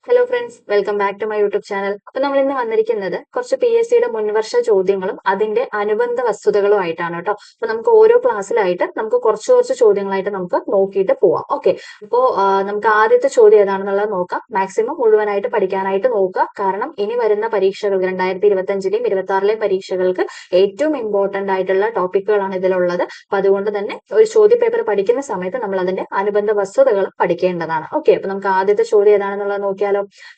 Hello friends, welcome back to my YouTube channel. അപ്പൊ നമ്മൾ ഇന്ന് വന്നിരിക്കുന്നത് കുറച്ച് PSCയുടെ മുൻവർഷ ചോദ്യങ്ങളും അതിന്റെ അനുബന്ധ വസ്തുതകളും ആയിട്ടാണ് കേട്ടോ. അപ്പൊ നമുക്ക് ഓരോ ക്ലാസ്സിലായിട്ട് നമുക്ക് കുറച്ച് കുറച്ച് ചോദ്യങ്ങളായിട്ട് നമുക്ക് നോക്കിയിട്ട് പോവാം. ഓക്കെ, അപ്പോ നമുക്ക് ആദ്യത്തെ ചോദ്യം ഏതാണെന്നുള്ളത് നോക്കാം. മാക്സിമം മുഴുവനായിട്ട് പഠിക്കാനായിട്ട് നോക്കുക. കാരണം ഇനി വരുന്ന പരീക്ഷകൾ 2025ലെയും 2026ലെയും പരീക്ഷകൾക്ക് ഏറ്റവും ഇമ്പോർട്ടന്റ് ആയിട്ടുള്ള ടോപ്പിക്കുകളാണ് ഇതിലുള്ളത്. അപ്പൊ അതുകൊണ്ട് തന്നെ ഒരു ചോദ്യ പേപ്പർ പഠിക്കുന്ന സമയത്ത് നമ്മൾ അതിന്റെ അനുബന്ധ വസ്തുതകൾ പഠിക്കേണ്ടതാണ്. ഓക്കെ, അപ്പൊ നമുക്ക് ആദ്യത്തെ ചോദ്യം ഏതാണെന്നുള്ളത് നോക്കിയാലോ.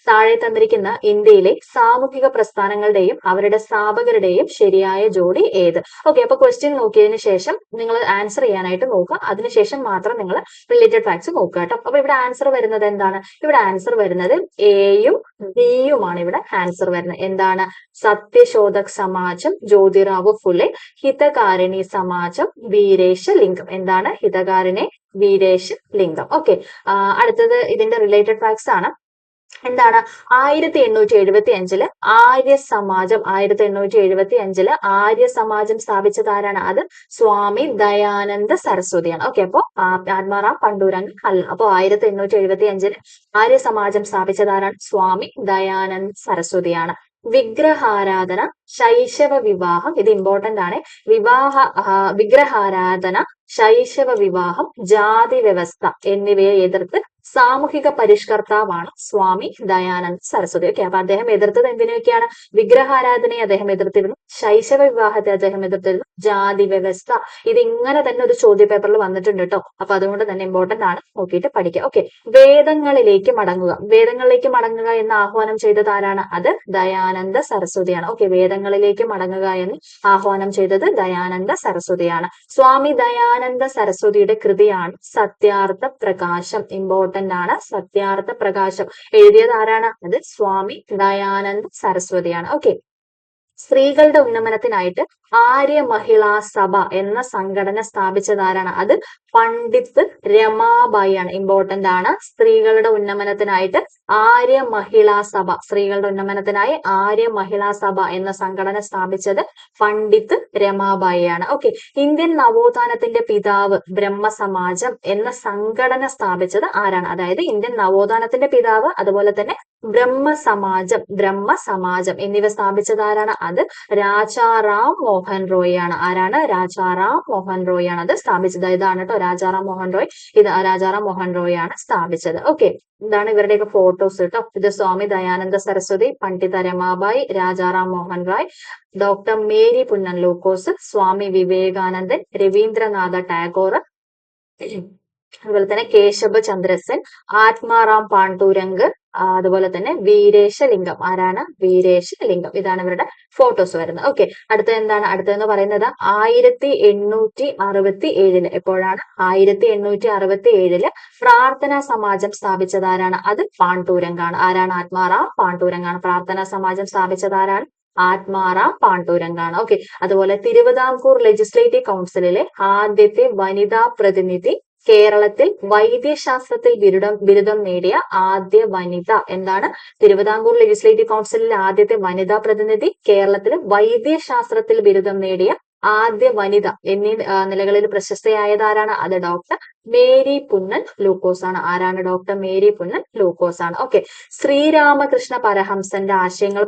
താഴെ തന്നിരിക്കുന്ന ഇന്ത്യയിലെ സാമൂഹിക പ്രസ്ഥാനങ്ങളുടെയും അവരുടെ സ്ഥാപകരുടെയും ശരിയായ ജോഡി ഏത്? ഓക്കെ, അപ്പൊ ക്വസ്റ്റ്യൻ നോക്കിയതിന് ശേഷം നിങ്ങൾ ആൻസർ ചെയ്യാനായിട്ട് നോക്കുക. അതിനുശേഷം മാത്രം നിങ്ങൾ റിലേറ്റഡ് ഫാക്ട്സ് നോക്കുക കേട്ടോ. അപ്പൊ ഇവിടെ ആൻസർ വരുന്നത് എന്താണ്? ഇവിടെ ആൻസർ വരുന്നത് എയും ബിയുമാണ്. ഇവിടെ ആൻസർ വരുന്നത് എന്താണ്? സത്യശോധക് സമാജം, ജ്യോതിറാവു ഫുലെ, ഹിതകാരിണി സമാജം, വീരേശ ലിംഗം. എന്താണ്? ഹിതകാരിണി വീരേശ ലിംഗം. ഓക്കെ, അടുത്തത് ഇതിന്റെ റിലേറ്റഡ് ഫാക്ട്സ് ആണ്. എന്താണ്? 1875 ആര്യ സമാജം സ്ഥാപിച്ചത് ആരാണ്? അത് സ്വാമി ദയാനന്ദ സരസ്വതിയാണ്. ഓക്കെ, അപ്പൊ ആത്മാറാം പണ്ടൂരംഗ് അല്ല. അപ്പൊ 1875 ആര്യ സമാജം സ്ഥാപിച്ചത് ആരാണ്? സ്വാമി ദയാനന്ദ സരസ്വതിയാണ്. വിഗ്രഹാരാധന, ശൈശവ വിവാഹം, ഇത് ഇമ്പോർട്ടന്റ് ആണ്. വിഗ്രഹാരാധന, ശൈശവ വിവാഹം, ജാതി വ്യവസ്ഥ എന്നിവയെ എതിർത്ത് സാമൂഹിക പരിഷ്കർത്താവാണ് സ്വാമി ദയാനന്ദ സരസ്വതി. ഓക്കെ, അപ്പൊ അദ്ദേഹം എതിർത്തത് എന്തിനൊക്കെയാണ്? വിഗ്രഹാരാധനയെ അദ്ദേഹം എതിർത്തിരുന്നു, ശൈശവ വിവാഹത്തെ അദ്ദേഹം എതിർത്തിരുന്നു, ജാതി വ്യവസ്ഥ. ഇത് ഇങ്ങനെ തന്നെ ഒരു ചോദ്യ പേപ്പറിൽ വന്നിട്ടുണ്ട് കേട്ടോ. അപ്പൊ അതുകൊണ്ട് തന്നെ ഇമ്പോർട്ടന്റ് ആണ്, നോക്കിയിട്ട് പഠിക്കുക. ഓക്കെ, വേദങ്ങളിലേക്ക് മടങ്ങുക. വേദങ്ങളിലേക്ക് മടങ്ങുക എന്ന് ആഹ്വാനം ചെയ്തത് ആരാണ്? അത് ദയാനന്ദ സരസ്വതിയാണ്. ഓക്കെ, വേദങ്ങളിലേക്ക് മടങ്ങുക എന്ന് ആഹ്വാനം ചെയ്തത് ദയാനന്ദ സരസ്വതിയാണ്. സ്വാമി ദയാനന്ദ സരസ്വതിയുടെ കൃതിയാണ് സത്യാർത്ഥ പ്രകാശം. ഇമ്പോർട്ടന്റ് ആണ്. സത്യാർത്ഥ പ്രകാശം എഴുതിയത് ആരാണ്? അത് സ്വാമി ദയാനന്ദ സരസ്വതിയാണ്. ഓക്കെ, സ്ത്രീകളുടെ ഉന്നമനത്തിനായിട്ട് ആര്യ മഹിളാ സഭ എന്ന സംഘടന സ്ഥാപിച്ചത് ആരാണ്? അത് പണ്ഡിറ്റ് രമാബായിയാണ്. ഇമ്പോർട്ടന്റ് ആണ്. സ്ത്രീകളുടെ ഉന്നമനത്തിനായിട്ട് ആര്യ മഹിളാ സഭ, സ്ത്രീകളുടെ ഉന്നമനത്തിനായി ആര്യ മഹിളാ സഭ എന്ന സംഘടന സ്ഥാപിച്ചത് പണ്ഡിറ്റ് രമാബായിയാണ്. ഓക്കെ, ഇന്ത്യൻ നവോത്ഥാനത്തിന്റെ പിതാവ് ബ്രഹ്മസമാജം എന്ന സംഘടന സ്ഥാപിച്ചത് ആരാണ്? അതായത് ഇന്ത്യൻ നവോത്ഥാനത്തിന്റെ പിതാവ്, അതുപോലെ തന്നെ ബ്രഹ്മസമാജം എന്നിവ സ്ഥാപിച്ചത് ആരാണ്? അത് രാജാറാം മോഹൻ റോയ് ആണ്. ആരാണ്? രാജാറാം മോഹൻ റോയ് ആണ് അത് സ്ഥാപിച്ചത്. ഇതാണ് കേട്ടോ രാജാറാം മോഹൻ റോയ്. ഇത് രാജാറാം മോഹൻ റോയ് ആണ് സ്ഥാപിച്ചത്. ഓക്കെ, ഇതാണ് ഇവരുടെയൊക്കെ ഫോട്ടോസ് കേട്ടോ. ഇത് സ്വാമി ദയാനന്ദ സരസ്വതി, പണ്ഡിത രമാബായി, രാജാറാം മോഹൻ റോയ്, ഡോക്ടർ മേരി പുന്നൻ ലൂക്കോസ്, സ്വാമി വിവേകാനന്ദൻ, രവീന്ദ്രനാഥ ടാഗോർ, അതുപോലെ തന്നെ കേശബ ചന്ദ്രസൻ, ആത്മാറാം പാണ്ഡുരംഗ്, അതുപോലെ തന്നെ വീരേശലിംഗം. ആരാണ്? വീരേശലിംഗം. ഇതാണ് ഇവരുടെ ഫോട്ടോസ് വരുന്നത്. ഓക്കെ, അടുത്ത എന്താണ്? അടുത്തതെന്ന് പറയുന്നത് 1867 എപ്പോഴാണ്? 1867 പ്രാർത്ഥനാ സമാജം സ്ഥാപിച്ചത് ആരാണ്? അത് പാണ്ഡുരംഗാണ്. ആരാണ്? ആത്മാറാം പാണ്ഡുരംഗാണ്. പ്രാർത്ഥനാ സമാജം സ്ഥാപിച്ചത് ആരാണ്? ആത്മാറാം പാണ്ഡുരംഗാണ്. ഓക്കെ, അതുപോലെ തിരുവിതാംകൂർ ലെജിസ്ലേറ്റീവ് കൗൺസിലിലെ ആദ്യത്തെ വനിതാ പ്രതിനിധി, കേരളത്തിൽ വൈദ്യശാസ്ത്രത്തിൽ ബിരുദം നേടിയ ആദ്യ വനിത. എന്താണ്? തിരുവിതാംകൂർ ലെജിസ്ലേറ്റീവ് കൗൺസിലിലെ ആദ്യത്തെ വനിതാ പ്രതിനിധി, കേരളത്തിൽ വൈദ്യശാസ്ത്രത്തിൽ ബിരുദം നേടിയ ആദ്യ വനിത എന്നീ നിലകളിൽ പ്രശസ്തയായത് ആരാണ്? അത് ഡോക്ടർ മേരി പുന്നൻ ലൂക്കോസ് ആണ്. ആരാണ്? ഡോക്ടർ മേരി പുന്നൻ ലൂക്കോസ് ആണ്. ഓക്കെ, ശ്രീരാമകൃഷ്ണ പരഹംസന്റെ ആശയങ്ങൾ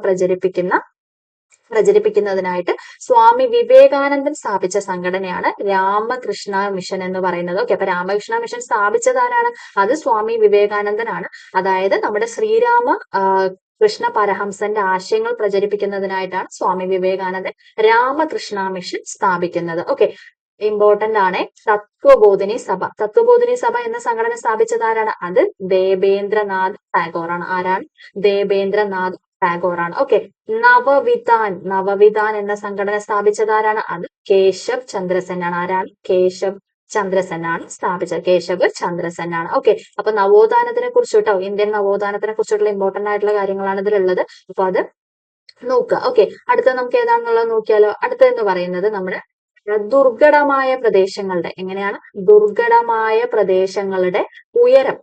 പ്രചരിപ്പിക്കുന്നതിനായിട്ട് സ്വാമി വിവേകാനന്ദൻ സ്ഥാപിച്ച സംഘടനയാണ് രാമകൃഷ്ണ മിഷൻ എന്ന് പറയുന്നത്. ഓക്കെ, അപ്പൊ രാമകൃഷ്ണ മിഷൻ സ്ഥാപിച്ചത് ആരാണ്? അത് സ്വാമി വിവേകാനന്ദനാണ്. അതായത് നമ്മുടെ കൃഷ്ണ പരഹംസന്റെ ആശയങ്ങൾ പ്രചരിപ്പിക്കുന്നതിനായിട്ടാണ് സ്വാമി വിവേകാനന്ദൻ രാമകൃഷ്ണ മിഷൻ സ്ഥാപിക്കുന്നത്. ഓക്കെ, ഇമ്പോർട്ടന്റ് ആണ്. തത്വബോധിനി സഭ എന്ന സംഘടന സ്ഥാപിച്ചത് ആരാണ്? അത് ദേബേന്ദ്രനാഥ് ടാഗോർ ആണ്. ആരാണ്? ദേബേന്ദ്രനാഥ് ടാഗോർ ആണ്. ഓക്കെ, നവവിധാൻ എന്ന സംഘടന സ്ഥാപിച്ചത് ആരാണ്? അത് കേശവ് ചന്ദ്രസൻ ആണ്. ആരാണ്? കേശവ് ചന്ദ്രസൻ ആണ് സ്ഥാപിച്ചത്. കേശവ് ചന്ദ്രസൻ ആണ്. ഓക്കെ, അപ്പൊ നവോത്ഥാനത്തിനെ കുറിച്ചിട്ടോ, ഇന്ത്യൻ നവോത്ഥാനത്തിനെ കുറിച്ചിട്ടുള്ള ഇമ്പോർട്ടന്റ് ആയിട്ടുള്ള കാര്യങ്ങളാണ് ഇതിലുള്ളത്. അപ്പൊ അത് നോക്കുക. ഓക്കെ, അടുത്ത നമുക്ക് ഏതാണെന്നുള്ളത് നോക്കിയാലോ. അടുത്തതെന്ന് പറയുന്നത് നമ്മുടെ ദുർഘടമായ പ്രദേശങ്ങളുടെ എങ്ങനെയാണ് ദുർഘടമായ പ്രദേശങ്ങളുടെ ഉയരം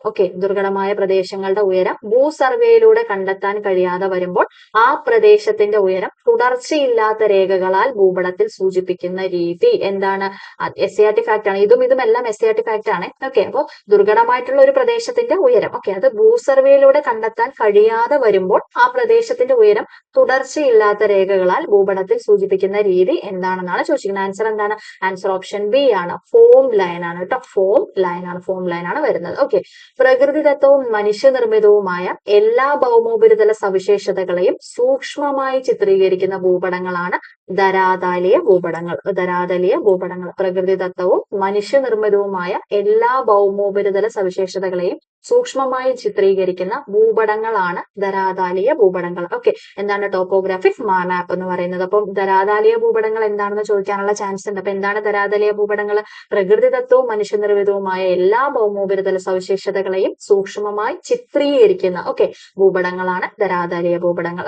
ദുർഘടമായ പ്രദേശങ്ങളുടെ ഉയരം ഭൂസർവേയിലൂടെ കണ്ടെത്താൻ കഴിയാതെ വരുമ്പോൾ ആ പ്രദേശത്തിന്റെ ഉയരം തുടർച്ചയില്ലാത്ത രേഖകളാൽ ഭൂപടത്തിൽ സൂചിപ്പിക്കുന്ന രീതി എന്താണ്? SCERT ഫാക്ട് ആണ്. ഇതും എല്ലാം SCERT ഫാക്ട് ആണ്. അപ്പോൾ ദുർഘടമായിട്ടുള്ള ഒരു പ്രദേശത്തിന്റെ ഉയരം അത് ഭൂസർവേയിലൂടെ കണ്ടെത്താൻ കഴിയാതെ വരുമ്പോൾ ആ പ്രദേശത്തിന്റെ ഉയരം തുടർച്ചയില്ലാത്ത രേഖകളാൽ ഭൂപടത്തിൽ സൂചിപ്പിക്കുന്ന രീതി എന്താണെന്നാണ് ചോദിച്ചിരിക്കുന്നത്. ആൻസർ എന്താണ്? ആൻസർ ഓപ്ഷൻ ബി ആണ്. ഫോം ലൈൻ ആണ് കേട്ടോ. ഫോം ലൈൻ ആണ് വരുന്നത്. പ്രകൃതിദത്തവും മനുഷ്യനിർമ്മിതവുമായ എല്ലാ ഭൗമോപരിതല സവിശേഷതകളെയും സൂക്ഷ്മമായി ചിത്രീകരിക്കുന്ന ഭൂപടങ്ങളാണ് ധരാതലീയ ഭൂപടങ്ങൾ. പ്രകൃതിദത്തവും മനുഷ്യനിർമ്മിതവുമായ എല്ലാ ഭൗമോപരിതല സവിശേഷതകളെയും സൂക്ഷ്മമായി ചിത്രീകരിക്കുന്ന ഭൂപടങ്ങളാണ് ധരാതലീയ ഭൂപടങ്ങൾ. എന്താണ് ടോപ്പോഗ്രാഫിക് മാപ്പ് എന്ന് പറയുന്നത്? അപ്പം ധരാതലീയ ഭൂപടങ്ങൾ എന്താണെന്ന് ചോദിക്കാനുള്ള ചാൻസ് ഉണ്ട്. അപ്പൊ എന്താണ് ധരാതലീയ ഭൂപടങ്ങൾ? പ്രകൃതിദത്തവും മനുഷ്യനിർമ്മിതവുമായ എല്ലാ ഭൗമോപരിതല സവിശേഷതകളെയും സൂക്ഷ്മമായി ചിത്രീകരിക്കുന്ന ഭൂപടങ്ങളാണ് ധരാതലീയ ഭൂപടങ്ങൾ.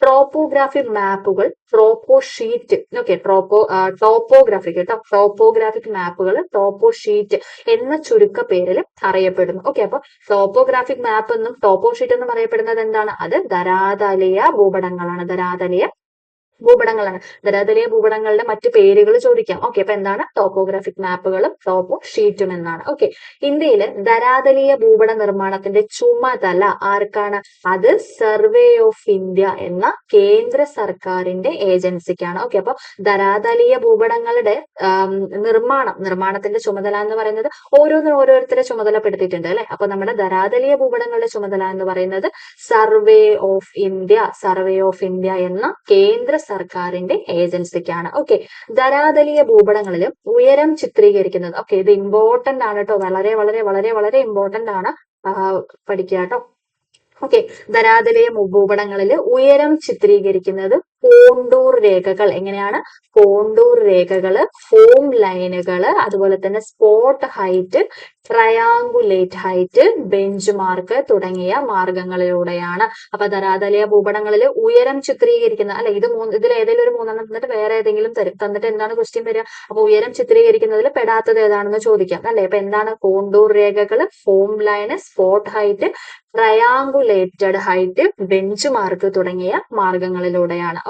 ട്രോപ്പോഗ്രാഫിക് മാപ്പുകൾ, ട്രോപ്പോ ഷീറ്റ് ടോപ്പോഗ്രാഫിക് മാപ്പുകൾ ടോപ്പോ ഷീറ്റ് എന്ന ചുരുക്ക പേരിൽ അറിയപ്പെടുന്നു. അപ്പൊ ടോപ്പോഗ്രാഫിക് മാപ്പ് എന്നും ടോപ്പോ ഷീറ്റ് എന്നും അറിയപ്പെടുന്നത് എന്താണ്? അത് ധരാതലീയ ഭൂപടങ്ങളാണ്. ധരാതലീയ ഭൂപടങ്ങളുടെ മറ്റു പേരുകൾ ചോദിക്കാം. അപ്പൊ എന്താണ്? ടോപ്പോഗ്രാഫിക് മാപ്പുകളും ടോപ്പോ ഷീറ്റും എന്നാണ്. ഇന്ത്യയില് ധരാതലീയ ഭൂപട നിർമ്മാണത്തിന്റെ ചുമതല ആർക്കാണ്? അത് സർവേ ഓഫ് ഇന്ത്യ എന്ന കേന്ദ്ര സർക്കാരിന്റെ ഏജൻസിക്കാണ്. അപ്പൊ ധരാതലീയ ഭൂപടങ്ങളുടെ നിർമ്മാണത്തിന്റെ ചുമതല എന്ന് പറയുന്നത് ഓരോരുത്തരെ ചുമതലപ്പെടുത്തിയിട്ടുണ്ട് അല്ലെ. അപ്പൊ നമ്മുടെ ധരാതലീയ ഭൂപടങ്ങളുടെ ചുമതല എന്ന് പറയുന്നത് സർവേ ഓഫ് ഇന്ത്യ എന്ന കേന്ദ്ര സർക്കാരിന്റെ ഏജൻസിക്കാണ്. ധരാതലീയ ഭൂപടങ്ങളിൽ ഉയരം ചിത്രീകരിക്കുന്നത് ഇത് ഇമ്പോർട്ടന്റ് ആണ് കേട്ടോ. വളരെ വളരെ വളരെ വളരെ ഇമ്പോർട്ടന്റ് ആണ്. പഠിക്കുക കേട്ടോ. ധരാതലീയ ഭൂപടങ്ങളിൽ ഉയരം ചിത്രീകരിക്കുന്നത് കോണ്ടൂർ രേഖകൾ. എങ്ങനെയാണ്? കോണ്ടൂർ രേഖകള്, ഫോം ലൈനുകള്, അതുപോലെ തന്നെ spot height, triangulate height, bench mark തുടങ്ങിയ മാർഗങ്ങളിലൂടെയാണ്. അപ്പൊ ധരാതലീയ ഭൂപടങ്ങളിൽ ഉയരം ചിത്രീകരിക്കുന്ന ഇതിൽ ഏതെങ്കിലും ഒരു മൂന്നെണ്ണം തന്നിട്ട് വേറെ ഏതെങ്കിലും തന്നിട്ട് എന്താണ് ക്വസ്റ്റ്യൻ വരിക? അപ്പൊ ഉയരം ചിത്രീകരിക്കുന്നതിൽ പെടാത്തത് ഏതാണെന്ന് ചോദിക്കാം അല്ലെ. അപ്പൊ എന്താണ്? കോണ്ടൂർ രേഖകള്, form line, spot height, triangulated height, bench mark തുടങ്ങിയ മാർഗങ്ങളിലൂടെയാണ്.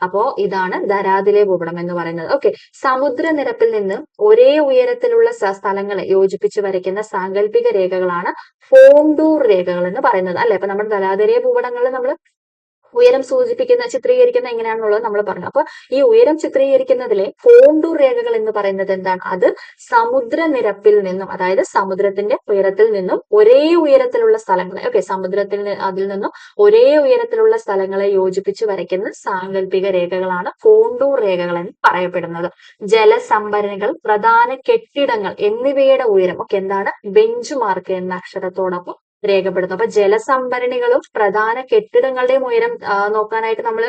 അപ്പോ ഇതാണ് ധരാതലീയ ഭൂപടം എന്ന് പറയുന്നത്. സമുദ്രനിരപ്പിൽ നിന്ന് ഒരേ ഉയരത്തിലുള്ള സ്ഥലങ്ങളെ യോജിപ്പിച്ച് വരയ്ക്കുന്ന സാങ്കല്പിക രേഖകളാണ് കോണ്ടൂർ രേഖകൾ എന്ന് പറയുന്നത് അല്ലെ. അപ്പൊ നമ്മുടെ ധരാതലീയ ഭൂപടങ്ങളിൽ നമ്മൾ ഉയരം ചിത്രീകരിക്കുന്ന എങ്ങനെയാണെന്നുള്ളത് നമ്മൾ പറഞ്ഞു. അപ്പൊ ഈ ഉയരം ചിത്രീകരിക്കുന്നതിലെ കോണ്ടൂർ രേഖകൾ എന്ന് പറയുന്നത് എന്താണ്? അത് സമുദ്രനിരപ്പിൽ നിന്നും, അതായത് സമുദ്രത്തിന്റെ ഉയരത്തിൽ നിന്നും ഒരേ ഉയരത്തിലുള്ള സ്ഥലങ്ങളെ അതിൽ നിന്നും ഒരേ ഉയരത്തിലുള്ള സ്ഥലങ്ങളെ യോജിപ്പിച്ച് വരയ്ക്കുന്ന സാങ്കല്പിക രേഖകളാണ് കോണ്ടൂർ രേഖകൾ എന്ന് പറയപ്പെടുന്നത്. ജലസംഭരണികൾ, പ്രധാന കെട്ടിടങ്ങൾ എന്നിവയുടെ ഉയരം എന്താണ്? ബെഞ്ച് മാർക്ക് എന്ന അക്ഷരത്തോടൊപ്പം രേഖപ്പെടുത്തും. അപ്പൊ ജലസംഭരണികളും പ്രധാന കെട്ടിടങ്ങളുടെയും ഉയരം നോക്കാനായിട്ട് നമ്മൾ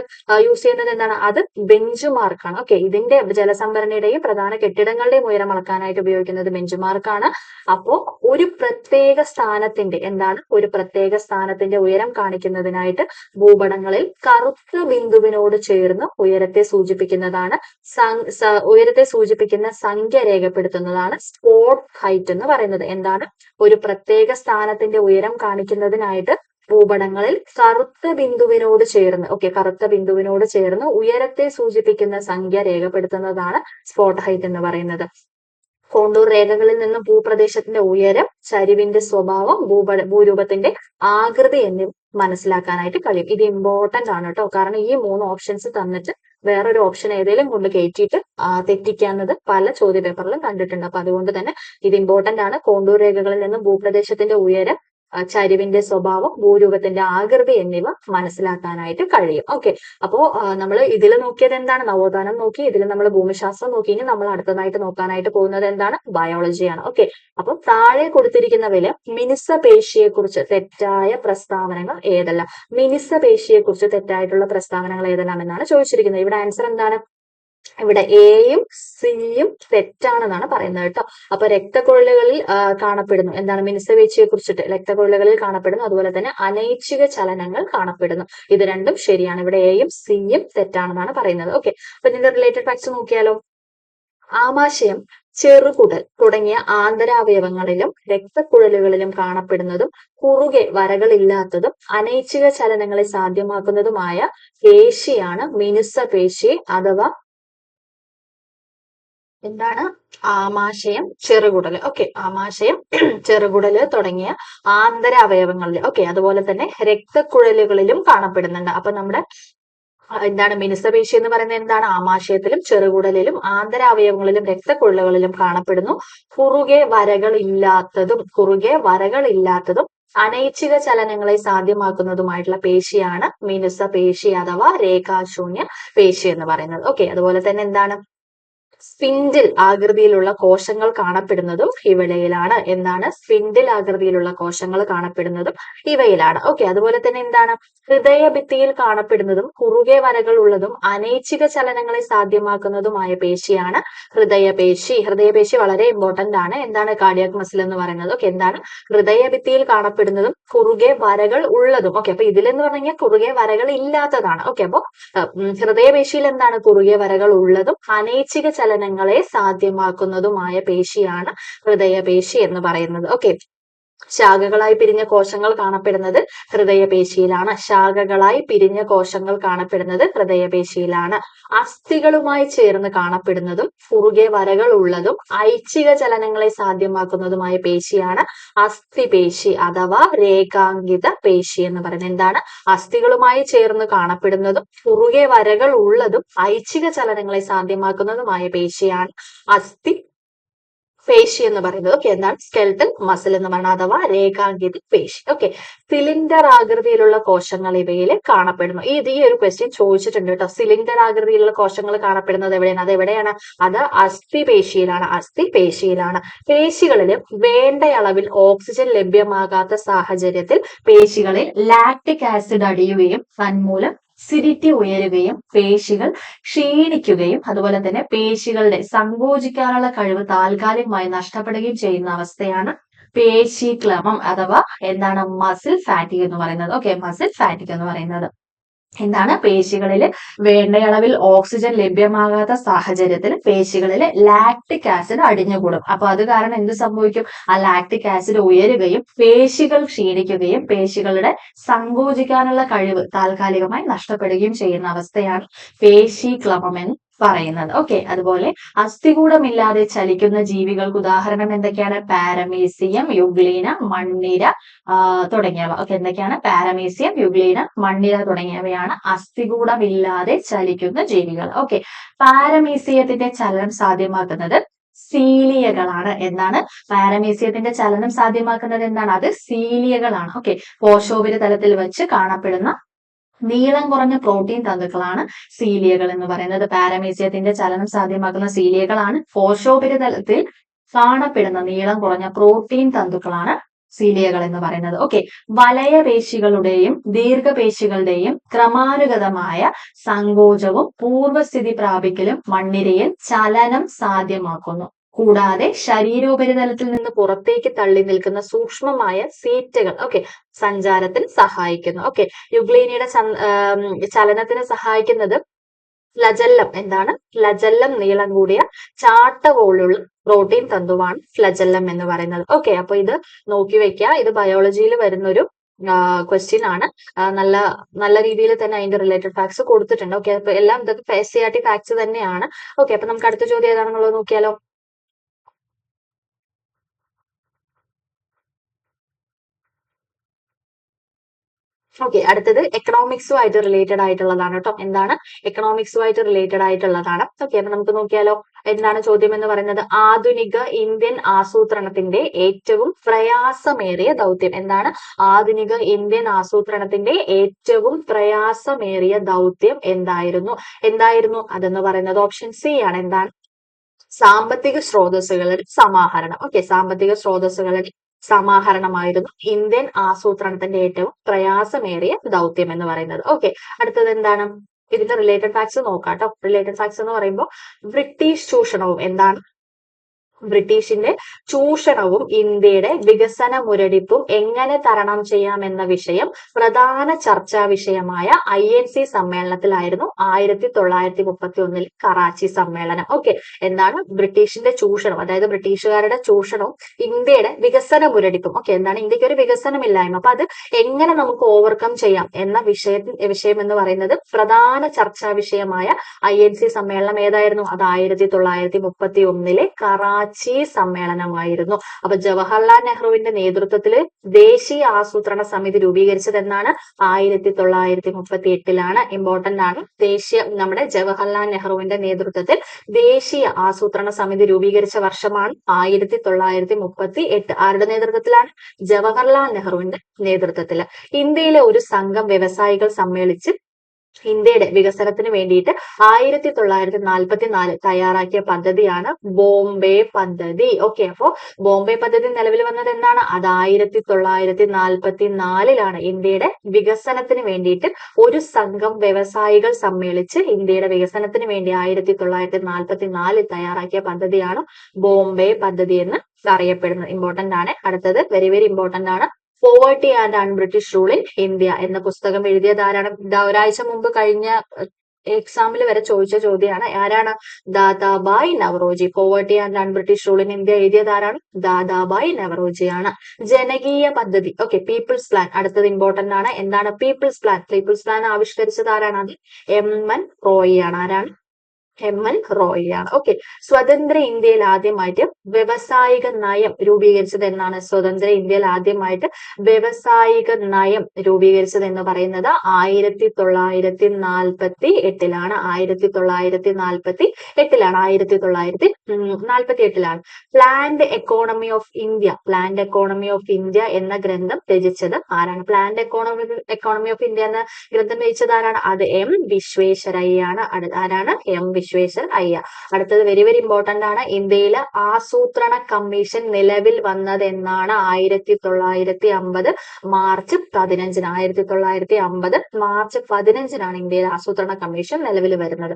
യൂസ് ചെയ്യുന്നത് എന്താണ്? അത് ബെഞ്ച് മാർക്കാണ്. ഇതിന്റെ ജലസംഭരണിയുടെയും പ്രധാന കെട്ടിടങ്ങളുടെയും ഉയരം അളക്കാനായിട്ട് ഉപയോഗിക്കുന്നത് ബെഞ്ച് മാർക്കാണ്. അപ്പോ ഒരു പ്രത്യേക സ്ഥാനത്തിന്റെ ഉയരം കാണിക്കുന്നതിനായിട്ട് ഭൂപടങ്ങളിൽ കറുത്ത ബിന്ദുവിനോട് ചേർന്ന് ഉയരത്തെ സൂചിപ്പിക്കുന്ന സംഖ്യ രേഖപ്പെടുത്തുന്നതാണ് സ്പോട്ട് ഹൈറ്റ് എന്ന് പറയുന്നത്. എന്താണ്? ഒരു പ്രത്യേക സ്ഥാനത്തിന്റെ ഉയരം കാണിക്കുന്നതിനായിട്ട് ഭൂപടങ്ങളിൽ കറുത്ത ബിന്ദുവിനോട് ചേർന്ന് ഉയരത്തെ സൂചിപ്പിക്കുന്ന സംഖ്യ രേഖപ്പെടുത്തുന്നതാണ് സ്പോട്ട് ഹൈറ്റ് എന്ന് പറയുന്നത്. കോണ്ടൂർ രേഖകളിൽ നിന്നും ഭൂപ്രദേശത്തിന്റെ ഉയരം, ചരിവിന്റെ സ്വഭാവം, ഭൂരൂപത്തിന്റെ ആകൃതി എന്നിവ മനസ്സിലാക്കാനായിട്ട് കഴിയും. ഇത് ഇമ്പോർട്ടന്റ് ആണ് കേട്ടോ. കാരണം ഈ 3 ഓപ്ഷൻസ് തന്നിട്ട് വേറൊരു ഓപ്ഷൻ ഏതെങ്കിലും കൊണ്ട് കയറ്റിയിട്ട് തെറ്റിക്കാന്നത് പല ചോദ്യ പേപ്പറിലും കണ്ടിട്ടുണ്ട്. അപ്പൊ അതുകൊണ്ട് തന്നെ ഇത് ഇമ്പോർട്ടന്റ് ആണ്. കോണ്ടൂർ രേഖകളിൽ നിന്നും ഭൂപ്രദേശത്തിന്റെ ഉയരം, ചരിവിന്റെ സ്വഭാവം, ഭൂരൂപത്തിന്റെ ആകൃതി എന്നിവ മനസ്സിലാക്കാനായിട്ട് കഴിയും. അപ്പോ നമ്മൾ ഇതിൽ നോക്കിയത് എന്താണ്? നവോത്ഥാനം നോക്കി. ഇതിൽ നമ്മൾ ഭൂമിശാസ്ത്രം നോക്കി. ഇനി നമ്മൾ അടുത്തതായിട്ട് നോക്കാനായിട്ട് പോകുന്നത് എന്താണ്? ബയോളജിയാണ്. അപ്പൊ താഴെ കൊടുത്തിരിക്കുന്നവയില് മിനുസപേശിയെ കുറിച്ച് തെറ്റായ പ്രസ്താവനകൾ ഏതെല്ലാം? മിനുസപേശിയെ കുറിച്ച് തെറ്റായിട്ടുള്ള പ്രസ്താവനകൾ ഏതെല്ലാം എന്നാണ് ചോദിച്ചിരിക്കുന്നത്. ഇവിടെ ആൻസർ എന്താണ്? ഇവിടെ എയും സിയും തെറ്റാണെന്നാണ് പറയുന്നത് കേട്ടോ. അപ്പൊ രക്തക്കുഴലുകളിൽ കാണപ്പെടുന്നു. എന്താണ്? മിനുസപേശിയെ കുറിച്ചിട്ട് രക്തക്കുഴലുകളിൽ കാണപ്പെടുന്നു. അതുപോലെ തന്നെ അനൈച്ഛിക ചലനങ്ങൾ കാണപ്പെടുന്നു. ഇത് രണ്ടും ശരിയാണ്. ഇവിടെ എയും സിയും തെറ്റാണെന്നാണ് പറയുന്നത്. അപ്പൊ ഇതിന്റെ റിലേറ്റഡ് ഫാക്ട്സ് നോക്കിയാലോ. ആമാശയം, ചെറുകുടൽ തുടങ്ങിയ ആന്തരാവയവങ്ങളിലും രക്തക്കുഴലുകളിലും കാണപ്പെടുന്നതും കുറുകെ വരകളില്ലാത്തതും അനൈച്ഛിക ചലനങ്ങളെ സാധ്യമാക്കുന്നതുമായ പേശിയാണ് മിനുസ പേശി അഥവാ എന്താണ് ആമാശയം, ചെറുകുടല്. ഓക്കെ, ആമാശയം, ചെറുകുടല് തുടങ്ങിയ ആന്തര അവയവങ്ങളിൽ, ഓക്കെ, അതുപോലെ തന്നെ രക്തക്കുഴലുകളിലും കാണപ്പെടുന്നുണ്ട്. അപ്പൊ നമ്മുടെ എന്താണ് മിനുസപേശി എന്ന് പറയുന്നത് എന്താണ്? ആമാശയത്തിലും ചെറുകുടലിലും ആന്തരാവയവങ്ങളിലും രക്തക്കുഴലുകളിലും കാണപ്പെടുന്നു. കുറുകെ വരകൾ ഇല്ലാത്തതും അനൈച്ഛിക ചലനങ്ങളെ സാധ്യമാക്കുന്നതുമായിട്ടുള്ള പേശിയാണ് മിനുസ പേശി അഥവാ രേഖാശൂന്യ പേശി എന്ന് പറയുന്നത്. ഓക്കെ, അതുപോലെ തന്നെ എന്താണ്? സ്പിൻഡിൽ ആകൃതിയിലുള്ള കോശങ്ങൾ കാണപ്പെടുന്നതും ഇവയിലാണ്. എന്താണ്? സ്പിൻഡിൽ ആകൃതിയിലുള്ള കോശങ്ങൾ കാണപ്പെടുന്നതും ഇവയിലാണ്. ഓക്കെ, അതുപോലെ തന്നെ എന്താണ്? ഹൃദയഭിത്തിയിൽ കാണപ്പെടുന്നതും കുറുകെ വരകൾ ഉള്ളതും അനൈച്ഛിക ചലനങ്ങളെ സാധ്യമാക്കുന്നതുമായ പേശിയാണ് ഹൃദയപേശി. ഹൃദയപേശി വളരെ ഇമ്പോർട്ടന്റ് ആണ്. എന്താണ് കാർഡിയാക് മസിൽ എന്ന് പറയുന്നത്? ഓക്കെ, എന്താണ്? ഹൃദയഭിത്തിയിൽ കാണപ്പെടുന്നതും കുറുകെ വരകൾ ഉള്ളതും. ഓക്കെ, അപ്പൊ ഇതിലെന്ന് പറഞ്ഞു കഴിഞ്ഞാൽ കുറുകെ വരകൾ ഇല്ലാത്തതാണ്. ഓക്കെ, അപ്പൊ ഹൃദയപേശിയിൽ എന്താണ്? കുറുകെ വരകൾ ഉള്ളതും അനൈച്ഛിക ചലനങ്ങളെ സാധ്യമാക്കുന്നതുമായ പേശിയാണ് ഹൃദയപേശി എന്ന് പറയുന്നത്. ഓക്കെ, ശാഖകളായി പിരിഞ്ഞ കോശങ്ങൾ കാണപ്പെടുന്നത് ഹൃദയപേശിയിലാണ്. ശാഖകളായി പിരിഞ്ഞ കോശങ്ങൾ കാണപ്പെടുന്നത് ഹൃദയപേശിയിലാണ്. അസ്ഥികളുമായി ചേർന്ന് കാണപ്പെടുന്നതും കുറുകെ വരകൾ ഉള്ളതും ഐച്ഛിക ചലനങ്ങളെ സാധ്യമാക്കുന്നതുമായ പേശിയാണ് അസ്ഥിപേശി അഥവാ രേഖാങ്കിത പേശി എന്ന് പറയുന്നത്. എന്താണ്? അസ്ഥികളുമായി ചേർന്ന് കാണപ്പെടുന്നതും കുറുകെ വരകൾ ഉള്ളതും ഐച്ഛിക ചലനങ്ങളെ സാധ്യമാക്കുന്നതുമായ പേശിയാണ് അസ്ഥി പേശി എന്ന് പറയുന്നത്. ഓക്കെ, എന്താണ്? സ്കെൽട്ടൽ മസിൽ എന്ന് പറയുന്നത് അഥവാ രേഖാങ്കിത പേശി. ഓക്കെ, സിലിണ്ടർ ആകൃതിയിലുള്ള കോശങ്ങൾ ഇവയിൽ കാണപ്പെടുന്നു. ഈ ഒരു ക്വസ്റ്റ്യൻ ചോദിച്ചിട്ടുണ്ട് കേട്ടോ. സിലിണ്ടർ ആകൃതിയിലുള്ള കോശങ്ങൾ കാണപ്പെടുന്നത് എവിടെയാണ്? അത് എവിടെയാണ്? അത് അസ്ഥിപേശിയിലാണ്. അസ്ഥിപേശിയിലാണ്. പേശികളിൽ വേണ്ട അളവിൽ ഓക്സിജൻ ലഭ്യമാകാത്ത സാഹചര്യത്തിൽ പേശികളിൽ ലാക്ടിക് ആസിഡ് അടിയുകയും തന്മൂലം അസിഡിറ്റി ഉയരുകയും പേശികൾ ക്ഷീണിക്കുകയും അതുപോലെ തന്നെ പേശികളുടെ സങ്കോചിക്കാനുള്ള കഴിവ് താൽക്കാലികമായി നഷ്ടപ്പെടുകയും ചെയ്യുന്ന അവസ്ഥയാണ് പേശിക്ലമം അഥവാ എന്താണ്? മസിൽ ഫാറ്റിക് എന്ന് പറയുന്നത്. ഓക്കെ, മസിൽ ഫാറ്റിക് എന്ന് പറയുന്നത് എന്താണ്? പേശികളിൽ വേണ്ടയളവിൽ ഓക്സിജൻ ലഭ്യമാകാത്ത സാഹചര്യത്തിൽ പേശികളിൽ ലാക്ടിക് ആസിഡ് അടിഞ്ഞുകൂടും. അപ്പൊ അത് കാരണം എന്ത് സംഭവിക്കും? ആ ലാക്ടിക് ആസിഡ് ഉയരുകയും പേശികൾ ക്ഷീണിക്കുകയും പേശികളുടെ സങ്കോചിക്കാനുള്ള കഴിവ് താൽക്കാലികമായി നഷ്ടപ്പെടുകയും ചെയ്യുന്ന അവസ്ഥയാണ് പേശിക്ലമം എന്ന് പറയുന്നത്. ഓക്കെ, അതുപോലെ അസ്ഥികൂടമില്ലാതെ ചലിക്കുന്ന ജീവികൾക്ക് ഉദാഹരണം എന്തൊക്കെയാണ്? പാരമീസിയം, യുഗ്ലീന, മണ്ണിര തുടങ്ങിയവ. ഓക്കെ, എന്തൊക്കെയാണ്? പാരമീസിയം, യുഗ്ലീന, മണ്ണിര തുടങ്ങിയവയാണ് അസ്ഥികൂടമില്ലാതെ ചലിക്കുന്ന ജീവികൾ. ഓക്കെ, പാരമീസിയത്തിന്റെ ചലനം സാധ്യമാക്കുന്നത് സീലിയകളാണ്. എന്താണ്? പാരമീസിയത്തിന്റെ ചലനം സാധ്യമാക്കുന്നത് എന്താണ്? അത് സീലിയകളാണ്. ഓക്കെ, കോശോപരിതലത്തിൽ വെച്ച് കാണപ്പെടുന്ന നീളം കുറഞ്ഞ പ്രോട്ടീൻ തന്തുക്കളാണ് സീലിയകൾ എന്ന് പറയുന്നത്. പാരമീസിയത്തിന്റെ ചലനം സാധ്യമാക്കുന്ന സീലിയകളാണ്. കോശോപരിതലത്തിൽ കാണപ്പെടുന്ന നീളം കുറഞ്ഞ പ്രോട്ടീൻ തന്തുക്കളാണ് സീലിയകൾ എന്ന് പറയുന്നത്. ഓക്കെ, വലയപേശികളുടെയും ദീർഘപേശികളുടെയും ക്രമാനുഗതമായ സങ്കോചവും പൂർവസ്ഥിതി പ്രാപിക്കലും മണ്ണിരയിൽ ചലനം സാധ്യമാക്കുന്നു. കൂടാതെ ശരീരോപരിതലത്തിൽ നിന്ന് പുറത്തേക്ക് തള്ളി നിൽക്കുന്ന സൂക്ഷ്മമായ സീറ്റുകൾ ഓക്കെ സഞ്ചാരത്തിന് സഹായിക്കുന്നു. ഓക്കെ, യുഗ്ലീനിയുടെ ചലനത്തിന് സഹായിക്കുന്നത് ഫ്ലജല്ലം. എന്താണ്? ഫ്ലജല്ലം നീളം കൂടിയ ചാട്ടകോളുള്ള പ്രോട്ടീൻ തന്തുവാണ് ഫ്ലജല്ലം എന്ന് പറയുന്നത്. ഓക്കെ, അപ്പൊ ഇത് നോക്കി വെക്കുക. ഇത് ബയോളജിയിൽ വരുന്നൊരു ക്വസ്റ്റ്യൻ ആണ്. നല്ല നല്ല രീതിയിൽ തന്നെ അതിന്റെ റിലേറ്റഡ് ഫാക്ട്സ് കൊടുത്തിട്ടുണ്ട്. ഓക്കെ, അപ്പൊ എല്ലാം ഇതൊക്കെ SCERT ഫാക്ട്സ് തന്നെയാണ്. ഓക്കെ, അപ്പൊ നമുക്ക് അടുത്ത ചോദ്യം ഏതാണെന്നുള്ളത് നോക്കിയാലോ. ഓക്കെ, അടുത്തത് എക്കണോമിക്സുമായിട്ട് റിലേറ്റഡ് ആയിട്ടുള്ളതാണ് കേട്ടോ. എന്താണ്? എക്കണോമിക്സുമായിട്ട് റിലേറ്റഡ് ആയിട്ടുള്ളതാണ്. ഓക്കെ, അപ്പൊ നമുക്ക് നോക്കിയാലോ. എന്താണ് ചോദ്യം എന്ന് പറയുന്നത്? ആധുനിക ഇന്ത്യൻ ആസൂത്രണത്തിന്റെ ഏറ്റവും പ്രയാസമേറിയ ദൗത്യം. എന്താണ്? ആധുനിക ഇന്ത്യൻ ആസൂത്രണത്തിന്റെ ഏറ്റവും പ്രയാസമേറിയ ദൗത്യം എന്തായിരുന്നു അതെന്ന് പറയുന്നത് ഓപ്ഷൻ സി ആണ്. എന്താണ്? സാമ്പത്തിക സ്രോതസ്സുകളുടെ സമാഹരണം. ഓക്കെ, സാമ്പത്തിക സ്രോതസ്സുകളുടെ സമാഹരണമായിരുന്നു ഇന്ത്യൻ ആസൂത്രണത്തിന്റെ ഏറ്റവും പ്രയാസമേറിയ ദൗത്യം എന്ന് പറയുന്നത്. ഓക്കെ, അടുത്തത് എന്താണ്? ഇതിന്റെ റിലേറ്റഡ് ഫാക്ട്സ് നോക്കാം കേട്ടോ. റിലേറ്റഡ് ഫാക്ട്സ് എന്ന് പറയുമ്പോൾ ബ്രിട്ടീഷ് ചൂഷണവും എന്താണ്? ബ്രിട്ടീഷിന്റെ ചൂഷണവും ഇന്ത്യയുടെ വികസന മുരടിപ്പും എങ്ങനെ തരണം ചെയ്യാമെന്ന വിഷയം പ്രധാന ചർച്ചാ വിഷയമായ INC സമ്മേളനത്തിലായിരുന്നു 1931 കറാച്ചി സമ്മേളനം. ഓക്കെ, എന്താണ് ബ്രിട്ടീഷിന്റെ ചൂഷണം, അതായത് ബ്രിട്ടീഷുകാരുടെ ചൂഷണവും ഇന്ത്യയുടെ വികസന മുരടിപ്പും. ഓക്കെ, എന്താണ് ഇന്ത്യക്ക് ഒരു വികസനമില്ലായ്മ, അപ്പൊ അത് എങ്ങനെ നമുക്ക് ഓവർകം ചെയ്യാം എന്ന വിഷയം എന്ന് പറയുന്നത് പ്രധാന ചർച്ചാ വിഷയമായ INC സമ്മേളനം ഏതായിരുന്നു? അത് 1931 കറാച്ചി സമ്മേളനമായിരുന്നു. അപ്പൊ ജവഹർലാൽ നെഹ്റുവിന്റെ നേതൃത്വത്തിൽ ദേശീയ ആസൂത്രണ സമിതി രൂപീകരിച്ചത് എന്നാണ്? 1938 ഇമ്പോർട്ടന്റ് ആണ്. നമ്മുടെ ജവഹർലാൽ നെഹ്റുവിന്റെ നേതൃത്വത്തിൽ ദേശീയ ആസൂത്രണ സമിതി രൂപീകരിച്ച വർഷമാണ് 1938. ആരുടെ നേതൃത്വത്തിലാണ്? ജവഹർലാൽ നെഹ്റുവിന്റെ നേതൃത്വത്തിൽ. ഇന്ത്യയിലെ ഒരു സംഘം വ്യവസായികൾ സമ്മേളിച്ച് ഇന്ത്യയുടെ വികസനത്തിന് വേണ്ടിയിട്ട് 1944 തയ്യാറാക്കിയ പദ്ധതിയാണ് ബോംബെ പദ്ധതി. ഓക്കെ, അപ്പോ ബോംബെ പദ്ധതി നിലവിൽ വന്നത് എന്നാണ്? അത് 1944 ഇന്ത്യയുടെ വികസനത്തിന് വേണ്ടിയിട്ട് ഒരു സംഘം വ്യവസായികൾ സമ്മേളിച്ച് ഇന്ത്യയുടെ വികസനത്തിന് വേണ്ടി 1944 തയ്യാറാക്കിയ പദ്ധതിയാണ് ബോംബെ പദ്ധതി എന്ന് അറിയപ്പെടുന്നത്. ഇമ്പോർട്ടന്റ് ആണ്. അടുത്തത് വെരി വെരി ഇമ്പോർട്ടന്റ് ആണ്. Poverty and un-British rule in India എന്ന പുസ്തകം എഴുതിയത് ആരാണ്? ഒരാഴ്ച മുമ്പ് കഴിഞ്ഞ എക്സാമിൽ വരെ ചോദിച്ച ചോദ്യമാണ്. ആരാണ്? Dadabhai Naoroji. Poverty and un-British rule in India എഴുതിയത് ആരാണ്? ദാദാബായ് നവറോജിയാണ്. ജനകീയ പദ്ധതി. ഓക്കെ, പീപ്പിൾസ് പ്ലാൻ അടുത്തത് ഇമ്പോർട്ടന്റ് ആണ്. എന്താണ് പീപ്പിൾസ് പ്ലാൻ? പീപ്പിൾസ് പ്ലാൻ ആവിഷ്കരിച്ചത് ആരാണ്? അത് MN റോയി ആണ്. ആരാണ്? MN റോയി ആണ്. ഓക്കെ, സ്വതന്ത്ര ഇന്ത്യയിൽ ആദ്യമായിട്ട് വ്യവസായിക നയം രൂപീകരിച്ചത് എന്നാണ്? സ്വതന്ത്ര ഇന്ത്യയിൽ ആദ്യമായിട്ട് വ്യവസായിക നയം രൂപീകരിച്ചത് എന്ന് പറയുന്നത് 1948 1948 പ്ലാന്റ് എക്കോണമി ഓഫ് ഇന്ത്യ എന്ന ഗ്രന്ഥം രചിച്ചത് ആരാണ്? പ്ലാന്റ് എക്കോണമി ഓഫ് ഇന്ത്യ എന്ന ഗ്രന്ഥം രചിച്ചത് ആരാണ്? അത് M വിശ്വേശ്വരയ്യാണ്. ആരാണ്? M വിശ്വേശ്വരയ്യ. അടുത്തത് വെരി വെരി ഇമ്പോർട്ടന്റ് ആണ്. ഇന്ത്യയിലെ ആസൂത്രണ കമ്മീഷൻ നിലവിൽ വന്നത് എന്നാണ്? 1950 മാർച്ച് 15. 1950 മാർച്ച് 15 ഇന്ത്യയിൽ ആസൂത്രണ കമ്മീഷൻ നിലവിൽ വരുന്നത്.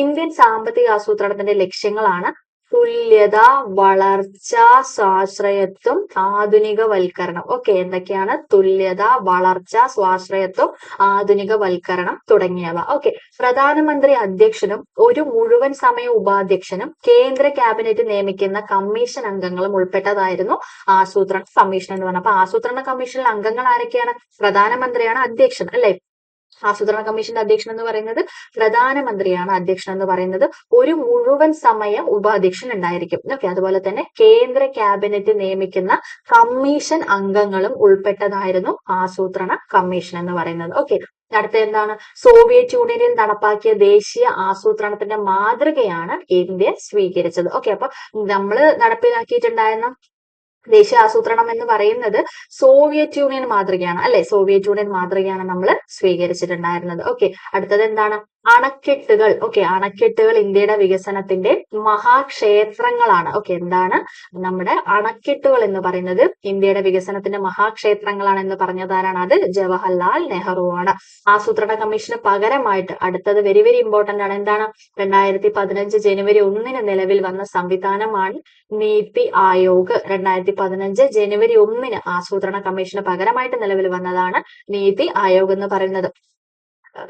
ഇന്ത്യൻ സാമ്പത്തിക ആസൂത്രണത്തിന്റെ ലക്ഷ്യങ്ങളാണ് തുല്യത, വളർച്ച, സ്വാശ്രയത്വം, ആധുനികവൽക്കരണം. ഓക്കെ, എന്തൊക്കെയാണ്? തുല്യത, വളർച്ച, സ്വാശ്രയത്വം, ആധുനികവൽക്കരണം തുടങ്ങിയവ. ഓക്കെ, പ്രധാനമന്ത്രി അധ്യക്ഷനും ഒരു മുഴുവൻ സമയ ഉപാധ്യക്ഷനും കേന്ദ്ര ക്യാബിനറ്റ് നിയമിക്കുന്ന കമ്മീഷൻ അംഗങ്ങളും ഉൾപ്പെട്ടതായിരുന്നു ആസൂത്രണ കമ്മീഷൻ എന്ന് പറഞ്ഞത്. അപ്പൊ ആസൂത്രണ കമ്മീഷനിൽ അംഗങ്ങൾ ആരൊക്കെയാണ്? പ്രധാനമന്ത്രിയാണ് അധ്യക്ഷൻ, അല്ലെ? ആസൂത്രണ കമ്മീഷന്റെ അധ്യക്ഷൻ എന്ന് പറയുന്നത് പ്രധാനമന്ത്രിയാണ് അധ്യക്ഷൻ എന്ന് പറയുന്നത്. ഒരു മുഴുവൻ സമയ ഉപാധ്യക്ഷൻ ഉണ്ടായിരിക്കും. ഓക്കെ, അതുപോലെ തന്നെ കേന്ദ്ര ക്യാബിനറ്റ് നിയമിക്കുന്ന കമ്മീഷൻ അംഗങ്ങളും ഉൾപ്പെട്ടതായിരുന്നു ആസൂത്രണ കമ്മീഷൻ എന്ന് പറയുന്നത്. ഓക്കെ, അടുത്ത എന്താണ്? സോവിയറ്റ് യൂണിയനിൽ നടപ്പാക്കിയ ദേശീയ ആസൂത്രണത്തിന്റെ മാതൃകയാണ് ഇന്ത്യ സ്വീകരിച്ചത്. ഓക്കെ, അപ്പൊ നമ്മൾ നടപ്പിലാക്കിയിട്ടുണ്ടായിരുന്ന ദേശീയ ആസൂത്രണം എന്ന് പറയുന്നത് സോവിയറ്റ് യൂണിയൻ മാതൃകയാണ്, അല്ലെ? സോവിയറ്റ് യൂണിയൻ മാതൃകയാണ് നമ്മൾ സ്വീകരിച്ചിട്ടുണ്ടായിരുന്നത്. ഓക്കെ, അടുത്തത് എന്താണ്? അണക്കെട്ടുകൾ. ഓക്കെ, അണക്കെട്ടുകൾ ഇന്ത്യയുടെ വികസനത്തിന്റെ മഹാക്ഷേത്രങ്ങളാണ്. ഓക്കെ, എന്താണ്? നമ്മുടെ അണക്കെട്ടുകൾ എന്ന് പറയുന്നത് ഇന്ത്യയുടെ വികസനത്തിന്റെ മഹാക്ഷേത്രങ്ങളാണ് എന്ന് പറഞ്ഞതാരാണ്? അത് ജവഹർലാൽ നെഹ്റു ആണ്. ആസൂത്രണ കമ്മീഷന് പകരമായിട്ട് അടുത്തത് വെരി വെരി ഇമ്പോർട്ടന്റ് ആണ്. എന്താണ്? 2015 ജനുവരി 1 നിലവിൽ വന്ന സംവിധാനമാണ് നീതി ആയോഗ്. 2015 ജനുവരി 1 ആസൂത്രണ കമ്മീഷന് പകരമായിട്ട് നിലവിൽ വന്നതാണ് നീതി ആയോഗ് എന്ന് പറയുന്നത്.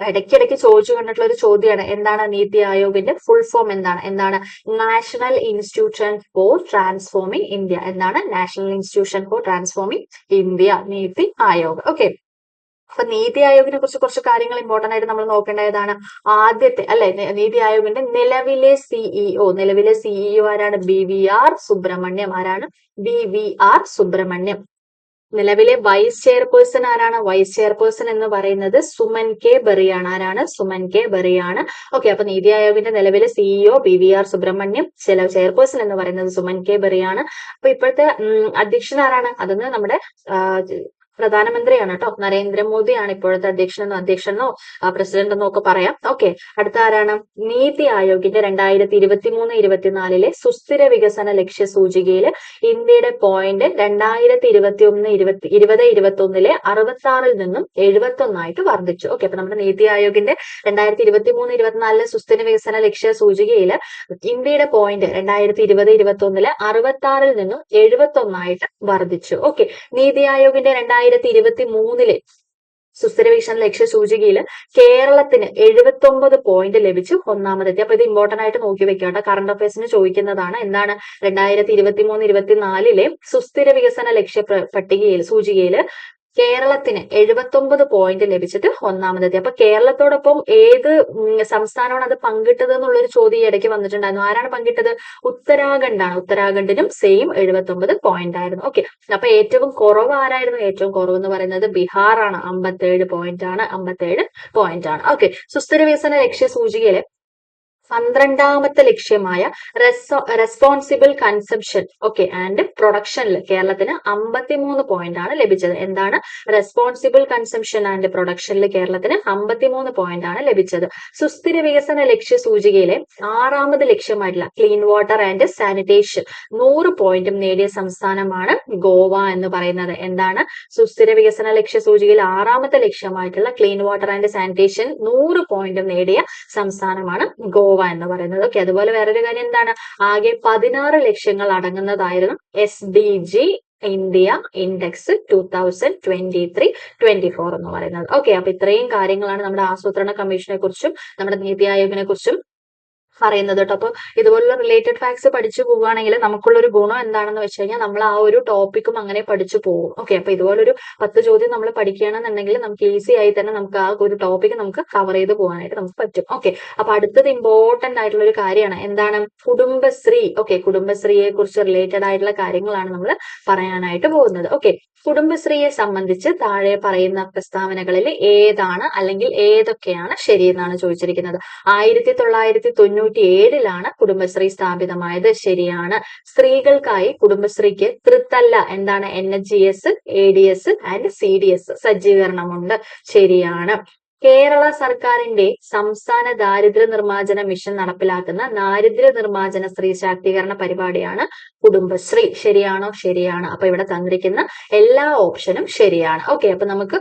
ഇടയ്ക്കിടയ്ക്ക് ചോദിച്ചു കണ്ടിട്ടുള്ള ഒരു ചോദ്യമാണ്. എന്താണ് നീതി ആയോഗിന്റെ ഫുൾ ഫോം? എന്താണ്? National institution for transforming India. എന്താണ്? National institution for transforming India, Niti Aayog. Okay, അപ്പൊ നീതി ആയോഗിനെ കുറിച്ച് കുറച്ച് കാര്യങ്ങൾ ഇമ്പോർട്ടന്റ് ആയിട്ട് നമ്മൾ നോക്കേണ്ടതാണ്. ആദ്യത്തെ, അല്ലെ, നീതി ആയോഗിന്റെ നിലവിലെ സിഇഒ ആരാണ്? BVR സുബ്രഹ്മണ്യം. ആരാണ്? BVR സുബ്രഹ്മണ്യം. നിലവിലെ വൈസ് ചെയർപേഴ്സൺ ആരാണ്? വൈസ് ചെയർപേഴ്സൺ എന്ന് പറയുന്നത് സുമൻ കെ ബറിയാണ്. ആരാണ്? സുമൻ കെ ബറിയാണ്. ഓക്കെ, അപ്പൊ നീതി ആയോഗിന്റെ നിലവിലെ സിഇഒ BVR സുബ്രഹ്മണ്യം, ചെയർപേഴ്സൺ എന്ന് പറയുന്നത് സുമൻ കെ ബറിയാണ്. അപ്പൊ ഇപ്പോഴത്തെ അധ്യക്ഷൻ ആരാണ്? അതെന്ന് നമ്മുടെ പ്രധാനമന്ത്രിയാണ് കേട്ടോ. നരേന്ദ്രമോദിയാണ് ഇപ്പോഴത്തെ അധ്യക്ഷനെന്നോ പ്രസിഡന്റ് എന്നോ ഒക്കെ പറയാം. ഓക്കെ, അടുത്ത ആരാണ്? നീതി ആയോഗിന്റെ 2023-24 സുസ്ഥിര വികസന ലക്ഷ്യ സൂചികയിൽ ഇന്ത്യയുടെ പോയിന്റ് 2021-2021 66 നിന്നും 71 വർദ്ധിച്ചു. ഓക്കെ, അപ്പൊ നമ്മുടെ നീതി ആയോഗിന്റെ 2023-24 സുസ്ഥിര വികസന ലക്ഷ്യ സൂചികയിൽ ഇന്ത്യയുടെ പോയിന്റ് 2020-21 66 നിന്നും 71 വർദ്ധിച്ചു. ഓക്കെ, നീതി ആയോഗിന്റെ 2023 സുസ്ഥിര വികസന ലക്ഷ്യ സൂചികയിൽ കേരളത്തിന് 79 പോയിന്റ് ലഭിച്ചു ഒന്നാമതെത്തി. അപ്പൊ ഇത് ഇമ്പോർട്ടന്റ് ആയിട്ട് നോക്കി വെക്കാട്ടോ, കറണ്ട് അഫയേഴ്സിന് ചോദിക്കുന്നതാണ്. എന്താണ് 2023-24 സുസ്ഥിര വികസന ലക്ഷ്യ സൂചികയിൽ കേരളത്തിന് 79 പോയിന്റ് ലഭിച്ചിട്ട് ഒന്നാമതെത്തി. അപ്പൊ കേരളത്തോടൊപ്പം ഏത് സംസ്ഥാനമാണ് അത് പങ്കിട്ടത് എന്നുള്ളൊരു ചോദ്യം ഇടയ്ക്ക് വന്നിട്ടുണ്ടായിരുന്നു. ആരാണ് പങ്കിട്ടത്? ഉത്തരാഖണ്ഡാണ്. ഉത്തരാഖണ്ഡിനും സെയിം 79 പോയിന്റ് ആയിരുന്നു. ഓക്കെ, അപ്പൊ ഏറ്റവും കുറവ് ആരായിരുന്നു? ഏറ്റവും കുറവ് എന്ന് പറയുന്നത് ബീഹാർ ആണ്. 57 പോയിന്റ് ആണ്. 57 പോയിന്റ് ആണ്. ഓക്കെ, സുസ്ഥിര വികസന ലക്ഷ്യ സൂചികയിലെ 12ാമത്തെ ലക്ഷ്യമായ റെസ്പോൺസിബിൾ കൺസംഷൻ ഓക്കെ ആൻഡ് പ്രൊഡക്ഷനിൽ കേരളത്തിന് 53 പോയിന്റ് ആണ് ലഭിച്ചത്. എന്താണ്? റെസ്പോൺസിബിൾ കൺസംഷൻ ആൻഡ് പ്രൊഡക്ഷനിൽ കേരളത്തിന് 53 പോയിന്റ് ആണ് ലഭിച്ചത്. സുസ്ഥിര വികസന ലക്ഷ്യ സൂചികയിലെ 6ാമത് ലക്ഷ്യമായിട്ടുള്ള ക്ലീൻ വാട്ടർ ആൻഡ് സാനിറ്റേഷൻ 100 പോയിന്റും നേടിയ സംസ്ഥാനമാണ് ഗോവ എന്ന് പറയുന്നത്. എന്താണ്? സുസ്ഥിര വികസന ലക്ഷ്യ സൂചികയിൽ 6ാമത്തെ ലക്ഷ്യമായിട്ടുള്ള ക്ലീൻ വാട്ടർ ആൻഡ് സാനിറ്റേഷൻ 100 പോയിന്റും നേടിയ സംസ്ഥാനമാണ് ഗോവ എന്ന് പറയുന്നത്. ഓക്കെ, അതുപോലെ വേറൊരു കാര്യം എന്താണ്? ആകെ 16 ലക്ഷ്യങ്ങൾ അടങ്ങുന്നതായിരുന്നു SDG ഇന്ത്യ ഇൻഡെക്സ് 2023-24 എന്ന് പറയുന്നത്. ഓക്കെ, അപ്പൊ ഇത്രയും കാര്യങ്ങളാണ് നമ്മുടെ ആസൂത്രണ കമ്മീഷനെ കുറിച്ചും നമ്മുടെ നീതി ആയോഗിനെ കുറിച്ചും പറയുന്നത് കേട്ടോ. അപ്പൊ ഇതുപോലുള്ള റിലേറ്റഡ് ഫാക്ട്സ് പഠിച്ചു പോവുകയാണെങ്കിൽ നമുക്കുള്ളൊരു ഗുണം എന്താണെന്ന് വെച്ച് കഴിഞ്ഞാൽ നമ്മൾ ആ ഒരു ടോപ്പിക്കും അങ്ങനെ പഠിച്ചു പോകും. ഓക്കെ, അപ്പൊ ഇതുപോലൊരു 10 ചോദ്യം നമ്മൾ പഠിക്കുകയാണെന്നുണ്ടെങ്കിൽ നമുക്ക് ഈസി ആയി തന്നെ നമുക്ക് ആ ഒരു ടോപ്പിക് നമുക്ക് കവർ ചെയ്ത് പോകാനായിട്ട് നമുക്ക് പറ്റും. ഓക്കെ, അപ്പൊ അടുത്തത് ഇമ്പോർട്ടന്റ് ആയിട്ടുള്ള ഒരു കാര്യമാണ്. എന്താണ്? കുടുംബശ്രീ. ഓക്കെ, കുടുംബശ്രീയെ കുറിച്ച് റിലേറ്റഡ് ആയിട്ടുള്ള കാര്യങ്ങളാണ് നമ്മൾ പറയാനായിട്ട് പോകുന്നത്. ഓക്കെ, കുടുംബശ്രീയെ സംബന്ധിച്ച് താഴെ പറയുന്ന പ്രസ്താവനകളിൽ ഏതാണ് അല്ലെങ്കിൽ ഏതൊക്കെയാണ് ശരിയെന്നാണ് ചോദിച്ചിരിക്കുന്നത്. 1997 കുടുംബശ്രീ സ്ഥാപിതമായത്. ശരിയാണ്. സ്ത്രീകൾക്കായി കുടുംബശ്രീക്ക് തൃത്തല്ല എന്താണ് NHGS, ADS ആൻഡ് CDS സജ്ജീകരണമുണ്ട്. ശരിയാണ്. കേരള സർക്കാരിന്റെ സംസ്ഥാന ദാരിദ്ര്യ നിർമ്മാർജ്ജന മിഷൻ നടപ്പിലാക്കുന്ന ദാരിദ്ര്യ നിർമ്മാർജ്ജന സ്ത്രീ ശാക്തീകരണ പരിപാടിയാണ് കുടുംബശ്രീ. ശരിയാണോ? ശരിയാണ്. അപ്പൊ ഇവിടെ തന്നിരിക്കുന്ന എല്ലാ ഓപ്ഷനും ശരിയാണ്. ഓക്കെ, അപ്പൊ നമുക്ക്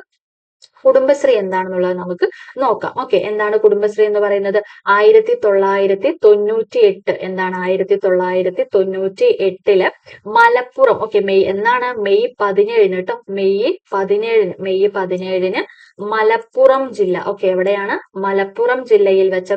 കുടുംബശ്രീ എന്താണെന്നുള്ളത് നമുക്ക് നോക്കാം. ഓക്കെ, എന്താണ് കുടുംബശ്രീ എന്ന് പറയുന്നത്? 1998 എന്താണ്? 1998 മലപ്പുറം. ഓക്കെ, എന്നാണ്? മെയ് 17 കേട്ടോ. മെയ് 17 മലപ്പുറം ജില്ല. ഓക്കെ, എവിടെയാണ്? മലപ്പുറം ജില്ലയിൽ വെച്ച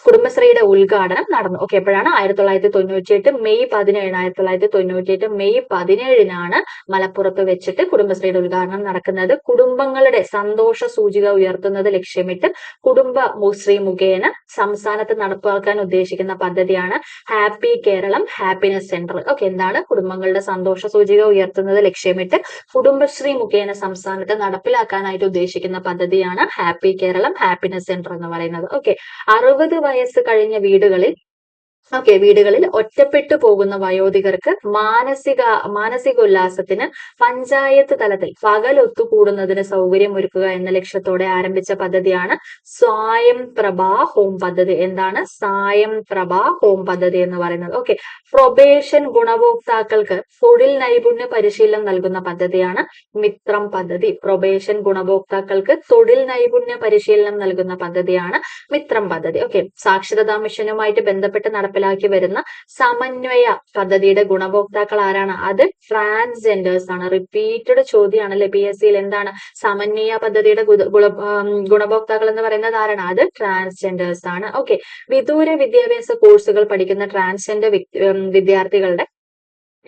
കുടുംബശ്രീയുടെ ഉദ്ഘാടനം നടന്നു. ഓക്കെ, എപ്പോഴാണ്? 1998 മെയ് 17. 1998 മെയ് 17 മലപ്പുറത്ത് വെച്ചിട്ട് കുടുംബശ്രീയുടെ ഉദ്ഘാടനം നടക്കുന്നത്. കുടുംബങ്ങളുടെ സന്തോഷ സൂചിക ഉയർത്തുന്നത് ലക്ഷ്യമിട്ട് കുടുംബശ്രീ മുഖേന സംസ്ഥാനത്ത് നടപ്പാക്കാൻ ഉദ്ദേശിക്കുന്ന പദ്ധതിയാണ് happy Keralam happiness centre. Okay, എന്താണ്? കുടുംബങ്ങളുടെ സന്തോഷ സൂചിക ഉയർത്തുന്നത് ലക്ഷ്യമിട്ട് കുടുംബശ്രീ മുഖേന സംസ്ഥാനത്ത് നടപ്പിലാക്കാനായിട്ട് ഉദ്ദേശിക്കുന്ന പദ്ധതിയാണ് ഹാപ്പി കേരളം ഹാപ്പിനെസ് സെന്റർ എന്ന് പറയുന്നത്. ഓക്കെ, 60 വയസ്സ് കഴിഞ്ഞ വീടുകളിൽ ഒറ്റപ്പെട്ടു പോകുന്ന വയോധികർക്ക് മാനസികോല്ലാസത്തിന് പഞ്ചായത്ത് തലത്തിൽ പകൽ ഒത്തുകൂടുന്നതിന് സൗകര്യം ഒരുക്കുക എന്ന ലക്ഷ്യത്തോടെ ആരംഭിച്ച പദ്ധതിയാണ് സ്വയം പ്രഭ ഹോം പദ്ധതി. എന്താണ്? സ്വയം പ്രഭ ഹോം പദ്ധതി എന്ന് പറയുന്നത്. ഓക്കെ, പ്രൊബേഷൻ ഗുണഭോക്താക്കൾക്ക് തൊഴിൽ നൈപുണ്യ പരിശീലനം നൽകുന്ന പദ്ധതിയാണ് മിത്രം പദ്ധതി. പ്രൊബേഷൻ ഗുണഭോക്താക്കൾക്ക് തൊഴിൽ നൈപുണ്യ പരിശീലനം നൽകുന്ന പദ്ധതിയാണ് മിത്രം പദ്ധതി. ഓക്കെ, സാക്ഷരതാ മിഷനുമായിട്ട് ബന്ധപ്പെട്ട് നടപ്പിലാക്കി വരുന്ന സമന്വയ പദ്ധതിയുടെ ഗുണഭോക്താക്കൾ ആരാണ്? അത് ട്രാൻസ്ജെൻഡേഴ്സ് ആണ്. റിപ്പീറ്റഡ് ചോദ്യമാണല്ലേ PSCയിൽ. എന്താണ്? സമന്വയ പദ്ധതിയുടെ ഗുണഭോക്താക്കൾ എന്ന് പറയുന്നത് ആരാണ്? അത് ട്രാൻസ്ജെൻഡേഴ്സ് ആണ്. ഓക്കെ, വിദൂര വിദ്യാഭ്യാസ കോഴ്സുകൾ പഠിക്കുന്ന ട്രാൻസ്ജെൻഡർ വിദ്യാർത്ഥികളുടെ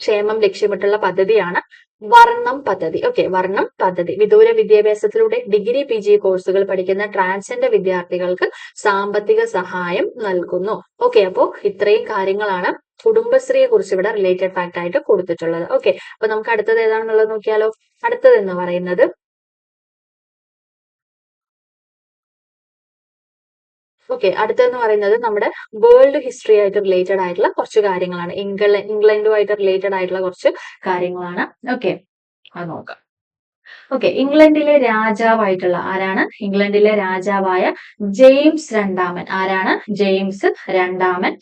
ക്ഷേമം ലക്ഷ്യമിട്ടുള്ള പദ്ധതിയാണ് വർണ്ണം പദ്ധതി. ഓക്കെ, വർണ്ണം പദ്ധതി. വിദൂര വിദ്യാഭ്യാസത്തിലൂടെ ഡിഗ്രി PG കോഴ്സുകൾ പഠിക്കുന്ന ട്രാൻസ്ജെൻഡർ വിദ്യാർത്ഥികൾക്ക് സാമ്പത്തിക സഹായം നൽകുന്നു. ഓക്കെ, അപ്പോ ഇത്രയും കാര്യങ്ങളാണ് കുടുംബശ്രീയെ കുറിച്ച് ഇവിടെ റിലേറ്റഡ് ഫാക്ട് ആയിട്ട് കൊടുത്തിട്ടുള്ളത്. ഓക്കെ, അപ്പൊ നമുക്ക് അടുത്തത് ഏതാണെന്നുള്ളത് നോക്കിയാലോ. അടുത്തത് എന്ന് പറയുന്നത് അടുത്തെന്ന് പറയുന്നത് നമ്മുടെ വേൾഡ് ഹിസ്റ്ററി ആയിട്ട് റിലേറ്റഡ് ആയിട്ടുള്ള കുറച്ച് കാര്യങ്ങളാണ്. ഇംഗ്ലണ്ടുമായിട്ട് റിലേറ്റഡ് ആയിട്ടുള്ള കുറച്ച് കാര്യങ്ങളാണ്. ഓക്കെ, അത് നോക്കാം. ഓക്കെ, ഇംഗ്ലണ്ടിലെ രാജാവായിട്ടുള്ള ആരാണ്? ഇംഗ്ലണ്ടിലെ രാജാവായ ജെയിംസ് രണ്ടാമൻ. ആരാണ്? ജെയിംസ് രണ്ടാമൻ.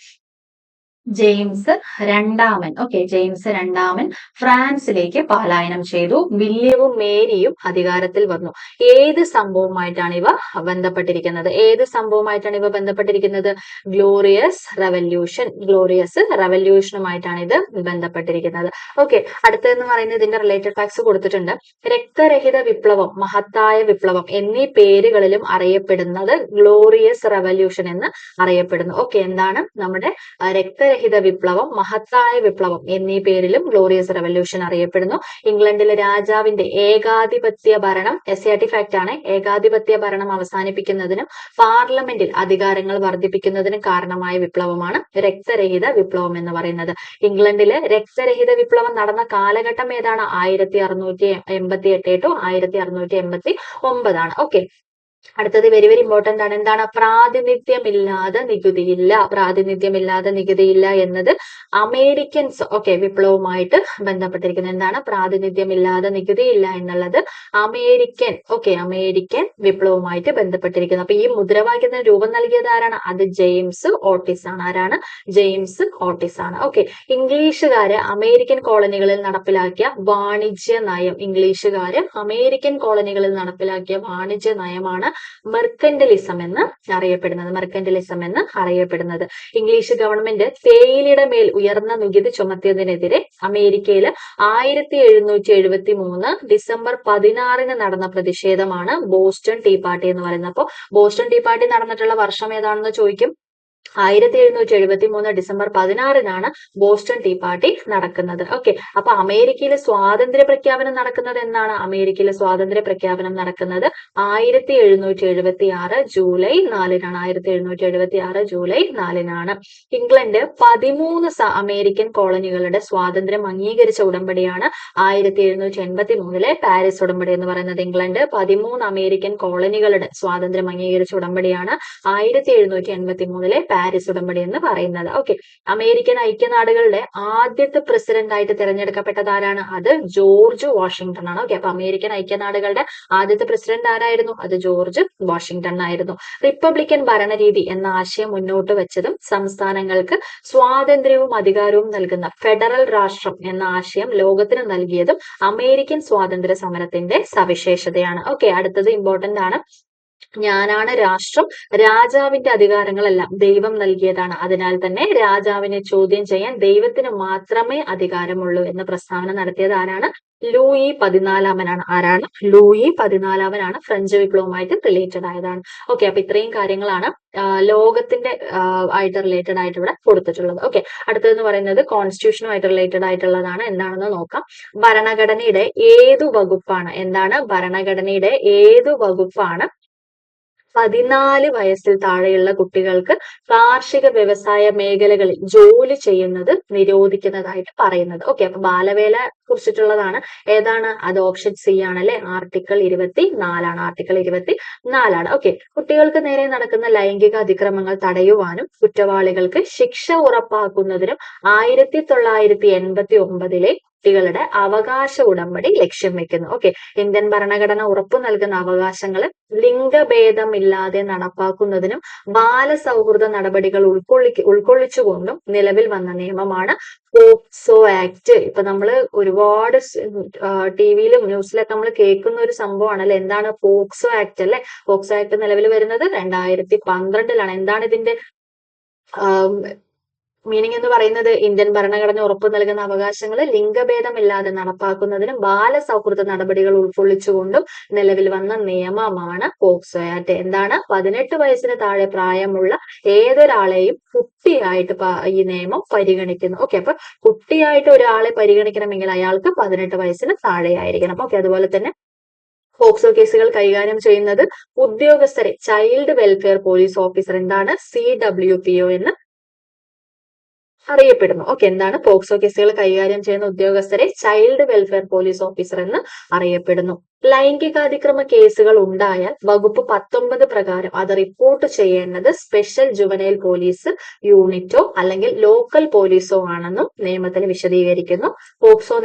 ജെയിംസ് രണ്ടാമൻ. ഓക്കെ, ജെയിംസ് രണ്ടാമൻ ഫ്രാൻസിലേക്ക് പലായനം ചെയ്തു. വില്യവും മേരിയും അധികാരത്തിൽ വന്നു. ഏത് സംഭവമായിട്ടാണ് ഇവ ബന്ധപ്പെട്ടിരിക്കുന്നത്? ഏത് സംഭവമായിട്ടാണ് ഇവ ബന്ധപ്പെട്ടിരിക്കുന്നത്? Glorious revolution. ഗ്ലോറിയസ് റെവല്യൂഷനുമായിട്ടാണ് ഇത് ബന്ധപ്പെട്ടിരിക്കുന്നത്. ഓക്കെ, അടുത്തതെന്ന് പറയുന്നത് ഇതിന്റെ റിലേറ്റഡ് ഫാക്ട്സ് കൊടുത്തിട്ടുണ്ട്. രക്തരഹിത വിപ്ലവം, മഹത്തായ വിപ്ലവം എന്നീ പേരുകളിലും അറിയപ്പെടുന്നത് ഗ്ലോറിയസ് റെവല്യൂഷൻ എന്ന് അറിയപ്പെടുന്നു. ഓക്കെ, എന്താണ് നമ്മുടെ രക്തരഹിത വിപ്ലവം, മഹത്തായ വിപ്ലവം എന്നീ പേരിലും ഗ്ലോറിയസ് റെവല്യൂഷൻ അറിയപ്പെടുന്നു. ഇംഗ്ലണ്ടിലെ രാജാവിന്റെ ഏകാധിപത്യ ഭരണം, SAT ഫാക്ട് ആണ്, ഏകാധിപത്യ ഭരണം അവസാനിപ്പിക്കുന്നതിനും പാർലമെന്റിൽ അധികാരങ്ങൾ വർദ്ധിപ്പിക്കുന്നതിനും കാരണമായ വിപ്ലവമാണ് രക്തരഹിത വിപ്ലവം എന്ന് പറയുന്നത്. ഇംഗ്ലണ്ടിലെ രക്തരഹിത വിപ്ലവം നടന്ന കാലഘട്ടം ഏതാണ്? 1688 ടു 1689. ഓക്കെ, അടുത്തത് വെരി വെരി ഇമ്പോർട്ടന്റ് ആണ്. എന്താണ്? പ്രാതിനിധ്യമില്ലാതെ നികുതിയില്ല. പ്രാതിനിധ്യമില്ലാതെ നികുതിയില്ല എന്നത് അമേരിക്കൻസ് വിപ്ലവവുമായിട്ട് ബന്ധപ്പെട്ടിരിക്കുന്നത്. എന്താണ്? പ്രാതിനിധ്യമില്ലാതെ നികുതിയില്ല എന്നുള്ളത് അമേരിക്കൻ അമേരിക്കൻ വിപ്ലവവുമായിട്ട് ബന്ധപ്പെട്ടിരിക്കുന്നത്. അപ്പൊ ഈ മുദ്രാവാക്യത്തിന് രൂപം നൽകിയത് ആരാണ്? അത് ജെയിംസ് ഓട്ടിസ് ആണ്. ആരാണ്? ജെയിംസ് ഓട്ടിസ് ആണ്. ഓക്കെ, ഇംഗ്ലീഷുകാര് അമേരിക്കൻ കോളനികളിൽ നടപ്പിലാക്കിയ വാണിജ്യ നയം. ഇംഗ്ലീഷുകാര് അമേരിക്കൻ കോളനികളിൽ നടപ്പിലാക്കിയ വാണിജ്യ നയമാണ് മെർക്കന്റലിസം എന്ന് അറിയപ്പെടുന്നത്. മെർക്കന്റലിസം എന്ന് അറിയപ്പെടുന്നത്. ഇംഗ്ലീഷ് ഗവൺമെന്റ് തേയിലയുടെ മേൽ ഉയർന്ന നികുതി ചുമത്തിയതിനെതിരെ അമേരിക്കയിൽ 1773 ഡിസംബർ 16 നടന്ന പ്രതിഷേധമാണ് ബോസ്റ്റൺ ടീ പാർട്ടി എന്ന് പറയുന്നത്. അപ്പോ ബോസ്റ്റൺ ടീ പാർട്ടി നടന്നിട്ടുള്ള വർഷം ഏതാണെന്ന് ചോദിക്കും. 1773 ഡിസംബർ 16 ബോസ്റ്റൺ ടീ പാർട്ടി നടക്കുന്നത്. ഓക്കെ, അപ്പൊ അമേരിക്കയിലെ സ്വാതന്ത്ര്യ പ്രഖ്യാപനം നടക്കുന്നത് എന്നാണ്? അമേരിക്കയിലെ സ്വാതന്ത്ര്യ പ്രഖ്യാപനം നടക്കുന്നത് 1776 ജൂലൈ 4-നാണ്. 1776 ജൂലൈ 4-നാണ്. ഇംഗ്ലണ്ട് 13 അമേരിക്കൻ കോളനികളുടെ സ്വാതന്ത്ര്യം അംഗീകരിച്ച ഉടമ്പടിയാണ് 1783 പാരീസ് ഉടമ്പടി എന്ന് പറയുന്നത്. ഇംഗ്ലണ്ട് 13 അമേരിക്കൻ കോളനികളുടെ സ്വാതന്ത്ര്യം അംഗീകരിച്ച ഉടമ്പടിയാണ് 1783 പാരീസ് ഉടമ്പടി എന്ന് പറയുന്നത്. ഓക്കെ, അമേരിക്കൻ ഐക്യനാടുകളുടെ ആദ്യത്തെ പ്രസിഡന്റ് ആയിട്ട് തിരഞ്ഞെടുക്കപ്പെട്ടത് ആരാണ്? അത് ജോർജ് വാഷിംഗ്ടൺ ആണ്. ഓക്കെ, അപ്പൊ അമേരിക്കൻ ഐക്യനാടുകളുടെ ആദ്യത്തെ പ്രസിഡന്റ് ആരായിരുന്നു? അത് ജോർജ് വാഷിംഗ്ടൺ ആയിരുന്നു. റിപ്പബ്ലിക്കൻ ഭരണരീതി എന്ന ആശയം മുന്നോട്ട് വെച്ചതും സംസ്ഥാനങ്ങൾക്ക് സ്വാതന്ത്ര്യവും അധികാരവും നൽകുന്ന ഫെഡറൽ രാഷ്ട്രം എന്ന ആശയം ലോകത്തിന് നൽകിയതും അമേരിക്കൻ സ്വാതന്ത്ര്യ സമരത്തിന്റെ സവിശേഷതയാണ്. ഓക്കെ, അടുത്തത് ഇമ്പോർട്ടന്റ് ആണ്. ഞാനാണ് രാഷ്ട്രം, രാജാവിന്റെ അധികാരങ്ങളെല്ലാം ദൈവം നൽകിയതാണ്, അതിനാൽ തന്നെ രാജാവിനെ ചോദ്യം ചെയ്യാൻ ദൈവത്തിന് മാത്രമേ അധികാരമുള്ളൂ എന്ന പ്രസ്താവന നടത്തിയത് ആരാണ്? ലൂയി 14-മനാണ്. ആരാണ്? ലൂയി 14-മനാണ്. ഫ്രഞ്ച് വിപ്ലവവുമായിട്ട് റിലേറ്റഡ് ആയതാണ്. ഓക്കെ, അപ്പൊ ഇത്രയും കാര്യങ്ങളാണ് ലോകത്തിന്റെ ആയിട്ട് റിലേറ്റഡ് ആയിട്ട് ഇവിടെ കൊടുത്തിട്ടുള്ളത്. ഓക്കെ, അടുത്തതെന്ന് പറയുന്നത് കോൺസ്റ്റിറ്റ്യൂഷനുമായിട്ട് റിലേറ്റഡ് ആയിട്ടുള്ളതാണ്. എന്താണെന്ന് നോക്കാം. ഭരണഘടനയുടെ ഏതു വകുപ്പാണ്? എന്താണ്? ഭരണഘടനയുടെ ഏതു വകുപ്പാണ് 14 വയസ്സിൽ താഴെയുള്ള കുട്ടികൾക്ക് കാർഷിക വ്യവസായ മേഖലകളിൽ ജോലി ചെയ്യുന്നത് നിരോധിക്കുന്നതായിട്ട് പറയുന്നത്? ഓക്കെ, അപ്പൊ ബാലവേല കുറിച്ചിട്ടുള്ളതാണ്. ഏതാണ്? അത് ഓപ്ഷൻ സി ആണല്ലേ, ആർട്ടിക്കിൾ 24 ആർട്ടിക്കിൾ 24. ഓക്കെ, കുട്ടികൾക്ക് നേരെ നടക്കുന്ന ലൈംഗിക അതിക്രമങ്ങൾ തടയുവാനും കുറ്റവാളികൾക്ക് ശിക്ഷ ഉറപ്പാക്കുന്നതിനും 1989 കുട്ടികളുടെ അവകാശ ഉടമ്പടി ലക്ഷ്യം വെക്കുന്നു. ഓക്കെ, ഇന്ത്യൻ ഭരണഘടന ഉറപ്പു നൽകുന്ന അവകാശങ്ങൾ ലിംഗഭേദമില്ലാതെ നടപ്പാക്കുന്നതിനും ബാലസൗഹൃദ നടപടികൾ ഉൾക്കൊള്ളിച്ചുകൊണ്ടും നിലവിൽ വന്ന നിയമമാണ് പോക്സോ ആക്ട്. ഇപ്പൊ നമ്മള് ഒരുപാട് ടിവിയിലും ന്യൂസിലൊക്കെ നമ്മൾ കേൾക്കുന്ന ഒരു സംഭവമാണ് അല്ലെ. എന്താണ് പോക്സോ ആക്ട് അല്ലെ? പോക്സോ ആക്ട് നിലവിൽ വരുന്നത് 2012-ലാണ്. എന്താണ് ഇതിന്റെ മീനിങ് എന്ന് പറയുന്നത്? ഇന്ത്യൻ ഭരണഘടന ഉറപ്പു നൽകുന്ന അവകാശങ്ങൾ ലിംഗഭേദമില്ലാതെ നടപ്പാക്കുന്നതിനും ബാലസൗഹൃദ നടപടികൾ ഉൾക്കൊള്ളിച്ചുകൊണ്ടും നിലവിൽ വന്ന നിയമമാണ് പോക്സോ ആക്ട്. എന്താണ്? 18 വയസ്സിന് താഴെ പ്രായമുള്ള ഏതൊരാളെയും കുട്ടിയായിട്ട് ഈ നിയമം പരിഗണിക്കുന്നു. ഓക്കെ, അപ്പൊ കുട്ടിയായിട്ട് ഒരാളെ പരിഗണിക്കണമെങ്കിൽ അയാൾക്ക് 18 വയസ്സിന് താഴെ ആയിരിക്കണം. ഓക്കെ, അതുപോലെ തന്നെ പോക്സോ കേസുകൾ കൈകാര്യം ചെയ്യുന്നത് ഉദ്യോഗസ്ഥരെ ചൈൽഡ് വെൽഫെയർ പോലീസ് ഓഫീസർ, എന്താണ്? CWPO എന്ന് അറിയപ്പെടുന്നു. ഓക്കെ, എന്താണ്? പോക്സോ കേസുകൾ കൈകാര്യം ചെയ്യുന്ന ഉദ്യോഗസ്ഥരെ ചൈൽഡ് വെൽഫെയർ പോലീസ് ഓഫീസർ എന്ന് അറിയപ്പെടുന്നു. ലൈംഗികാതിക്രമ കേസുകൾ ഉണ്ടായാൽ വകുപ്പ് 19 പ്രകാരം അത് റിപ്പോർട്ട് ചെയ്യേണ്ടത് സ്പെഷ്യൽ ജുവനൈൽ പോലീസ് യൂണിറ്റോ അല്ലെങ്കിൽ ലോക്കൽ പോലീസോ ആണെന്നും നിയമത്തിൽ വിശദീകരിക്കുന്നു. പോക്സോ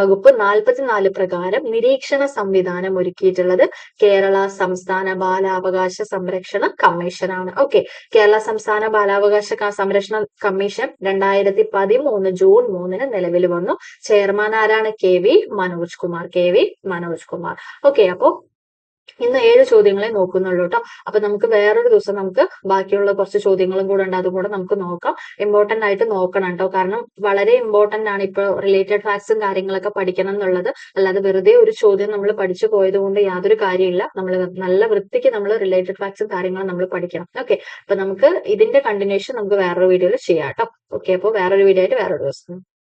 വകുപ്പ് 44 പ്രകാരം നിരീക്ഷണ സംവിധാനം ഒരുക്കിയിട്ടുള്ളത് കേരള സംസ്ഥാന ബാലാവകാശ സംരക്ഷണ കമ്മീഷനാണ്. ഓക്കെ, കേരള സംസ്ഥാന ബാലാവകാശ സംരക്ഷണ കമ്മീഷൻ 2013 ജൂൺ 3 നിലവിൽ വന്നു. ചെയർമാൻ ആരാണ്? കെ.വി. മനോജ് കുമാർ. ഓക്കെ, അപ്പോ ഇന്ന് 7 ചോദ്യങ്ങളെ നോക്കുന്നുള്ളൂ കേട്ടോ. അപ്പൊ നമുക്ക് വേറൊരു ദിവസം നമുക്ക് ബാക്കിയുള്ള കുറച്ച് ചോദ്യങ്ങളും കൂടെ ഉണ്ട്, അതും കൂടെ നമുക്ക് നോക്കാം. ഇമ്പോർട്ടന്റ് ആയിട്ട് നോക്കണം കേട്ടോ, കാരണം വളരെ ഇമ്പോർട്ടന്റ് ആണ് ഇപ്പൊ റിലേറ്റഡ് ഫാക്ട്സും കാര്യങ്ങളൊക്കെ പഠിക്കണം എന്നുള്ളത്. അല്ലാതെ വെറുതെ ഒരു ചോദ്യം നമ്മൾ പഠിച്ചു പോയത് കൊണ്ട് യാതൊരു കാര്യമില്ല. നമ്മൾ നല്ല വൃത്തിക്ക് നമ്മൾ റിലേറ്റഡ് ഫാക്ട്സും കാര്യങ്ങളും നമ്മൾ പഠിക്കണം. ഓക്കെ, അപ്പൊ നമുക്ക് ഇതിന്റെ കണ്ടിന്യൂഷൻ നമുക്ക് വേറൊരു വീഡിയോയിൽ ചെയ്യാം കേട്ടോ. ഓക്കെ, അപ്പോൾ വേറൊരു വീഡിയോ ആയിട്ട് വേറൊരു ദിവസം.